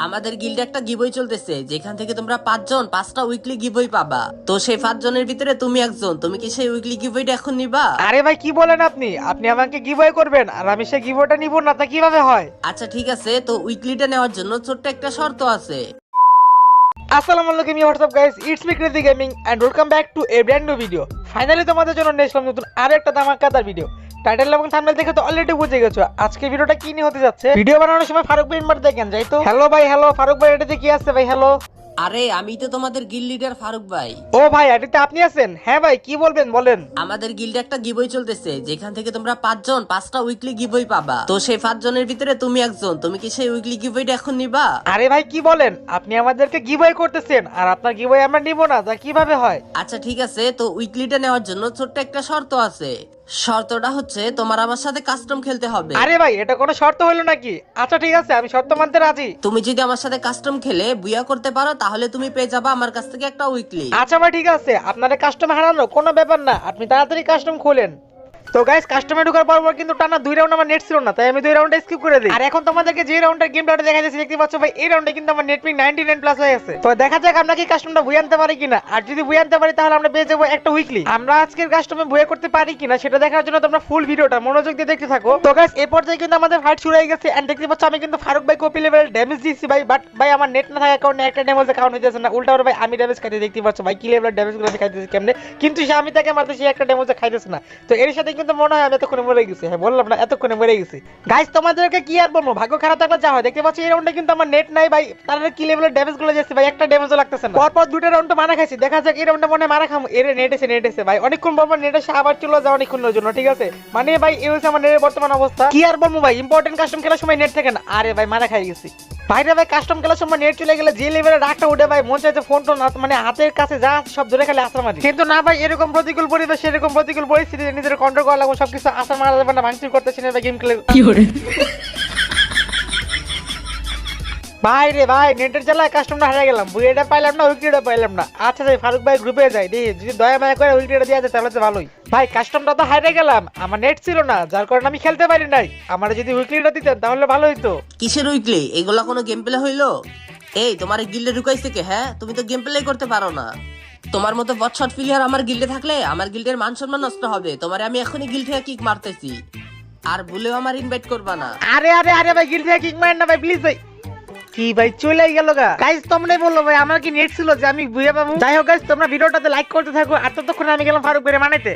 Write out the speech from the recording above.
আমাদের গিল্ডে একটা গিভওয়ে চলতেছে যেখান থেকে তোমরা 5 জন 5টা উইকলি গিভওয়ে পাবা। তো সেই 5 জনের ভিতরে তুমি একজন, তুমি কি সেই উইকলি গিভওয়েটা এখন নিবা? আরে ভাই কি বলেন আপনি আপনি আমাকে গিভওয়ে করবেন আর আমি সেই গিভওয়েটা নিব না, তা কিভাবে হয়? আচ্ছা ঠিক আছে, তো উইকলিটা নেওয়ার জন্য ছোট্ট একটা শর্ত আছে। আসসালামু আলাইকুম what's up guys, it's me crazy gaming and welcome back to a brand new video. Finally তোমাদের জন্য নিয়ে আসলাম নতুন আরো একটা ধামাকাদার ভিডিও। টাইটেল এবং থাম্বনেল দেখে তো অলরেডি বুঝে গেছো আজকে ভিডিওটা কি নিয়ে হতে যাচ্ছে। ভিডিও বানানোর সময় ফারুক ভাই ইনভার্ট দেখেন যাই তো। হ্যালো ভাই, হ্যালো ফারুক ভাই, এটাতে কি আছে ভাই? হ্যালো। আরে আমি তো তোমাদের গিল্ড লিডার ফারুক ভাই। ও ভাই, এটাতে আপনি আছেন? হ্যাঁ ভাই, কি বলবেন বলেন। আমাদের গিল্ডে একটা গিভওয়ে চলতেছে যেখান থেকে তোমরা 5 জন 5টা উইকলি গিভওয়ে পাবা। তো সেই 5 জনের ভিতরে তুমি একজন, তুমি কি সেই উইকলি গিভওয়েটা এখন নিবা? আরে ভাই কি বলেন, আপনি আমাদেরকে গিভওয়ে করতেছেন আর আপনার গিভওয়ে আমরা নিব না, তা কিভাবে হয়? আচ্ছা ঠিক আছে, তো উইকলিটা নেওয়ার জন্য ছোট্ট একটা শর্ত আছে। শর্তটা হচ্ছে তোমার আমার সাথে কাস্টম খেলতে হবে। আরে ভাই, এটা কোনো শর্ত হলো নাকি? আচ্ছা ঠিক আছে, আমি শর্ত মানতে রাজি। তুমি যদি আমার সাথে কাস্টম খেলে বুয়া করতে পারো তাহলে তুমি পেয়ে যাবা আমার কাছ থেকে একটা উইকলি। আচ্ছা ভাই ঠিক আছে, আপনাদের কাস্টম হারানো কোনো ব্যাপার না, আপনি তাড়াতাড়ি কাস্টম খোলেন। তো গাইস, কাস্টমে ঢোকার পর কিন্তু টানা 2 রাউন্ড আমার নেট ছিল না, তাই আমি 2 রাউন্ডে স্কিপ করে দিই। আর এখন তোমাদেরকে যে রাউন্ডের গেমটা দেখা যাচ্ছে দেখতে পাচ্ছ ভাই, এই রাউন্ডে কিন্তু আমার নেট পিং 99 প্লাস হয়ে গেছে। তো দেখা যাক আমরা কি কাস্টমটা বুয়ে আনতে পারি কিনা, আর যদি বুয়ে আনতে পারি তাহলে আমরা পেয়ে যাবো একটা উইকলি। আমরা আজকের কাস্টমে বুয়ে করতে পারি কিনা সেটা দেখার জন্য তোমরা ফুল ভিডিওটা মনোযোগ দিয়ে দেখতে থাকো। তো গাইস, এই পর্যায়ে কিন্তু আমাদের ফাইট শুরু হয়ে গেছে এন্ড দেখতে পাচ্ছ আমি কিন্তু ফারুক ভাই কপি লেভেল ড্যামেজ দিয়েছি ভাই, বাট ভাই আমার নেট না থাকার কারণে একটা ড্যামেজ কাউন্ট হইতেছে না, উল্টা ভাই আমি ড্যামেজ খাইতে দেখতে পাচ্ছ ভাই কি লেভেলের ড্যামেজ গুলো খাইতেছি কেমনে, কিন্তু সে আমি তাকে মারতেছি একটা ড্যামেজ খাইতেছে না। তো এর সাথে কিন্তু মনে হয় আমি এতক্ষণে মরে গেছি। হ্যাঁ বললাম না, এতক্ষণে মরে গেছি। গাইস তোমাদেরকে কি আর বলবো, ভাগ্য খারাপ থাকলে যা হয়। দেখতে পাচ্ছি এই রাউন্ডে কিন্তু আমার নেট নাই ভাই, তাহলে কি লেভেলের ড্যামেজ গুলো যাচ্ছে ভাই, একটা ড্যামেজও লাগতেছে না। পরপর 2টা রাউন্ড মারা খাইছি, দেখা যাক এই রাউন্ডে মনে হয় মারা খামু। এর নেট এসে ভাই অনেকক্ষণ পর নেট এসে আবার চলে যাও অনেকক্ষণের জন্য, ঠিক আছে? মানে ভাই এই হচ্ছে আমার নেটের বর্তমান অবস্থা। কি আর বলবো ভাই, ইম্পর্টেন্ট কাস্টম খেলার সময় নেট থাকে না। আরে ভাই মারা খাই গেছি ভাইরা ভাই, কাস্টম খেলার সময় নেট চলে গেলে যে লেভেলের রাগটা উঠে ভাই, মন চাইছে ফোন টোন মানে হাতের কাছে যা সব ধরে খালি আসার মারি। কিন্তু না ভাই, এরকম প্রতিকূল পরিবেশ এরকম প্রতিকূল পরিস্থিতি নিজের কন্ট্রোল করা লাগবে, সবকিছু আসার মারা যাবে না, ভাঙচুর করতেছি না ভাই গেম খেলে। ভাই রে ভাই, নেটের জ্বালায় কাস্টমটা হারিয়ে গেলাম, বুয়েটা পাইলাম না, উইকেটটা পাইলাম না। আচ্ছা যাই ফারুক ভাই গ্রুপে যাই দেখি যদি দয়া মায়া করে উইকেটটা দিয়ে যায় তাহলে তো ভালোই। ভাই কাস্টমটা তো হারিয়ে গেলাম, আমার নেট ছিল না যার কারণে আমি খেলতে পারি নাই। আমার যদি উইকেটটা দিতেন তাহলে ভালো হইতো। কিসের উইকলি? এগুলা কোনো গেম প্লে হইলো? এই তোমার গিল্ডে ঢুকাইছে কে? হ্যাঁ তুমি তো গেম প্লে করতে পারো না। তোমার মতো বটশট প্লেয়ার আমার গিল্ডে থাকলে আমার গিল্ডের মান সম্মান নষ্ট হবে। তোমারে আমি এখনই গিল্ড থেকে কিক মারতেছি, আর ভুলেও আমার ইনভাইট করবা না। আরে আরে আরে ভাই, গিল থেকে কিক মারেন না ভাই প্লিজ ভাই। কি ভাই চলে গেল গা? গাইস তোমরাই বললো ভাই, আমার কি নেট ছিল যে আমি বুঝে পাবো? যাই হোক গাইস, তোমরা ভিডিওটাতে লাইক করতে থাকো আর ততক্ষণ আমি গেলাম ফারুক ভাইরে মানাইতে।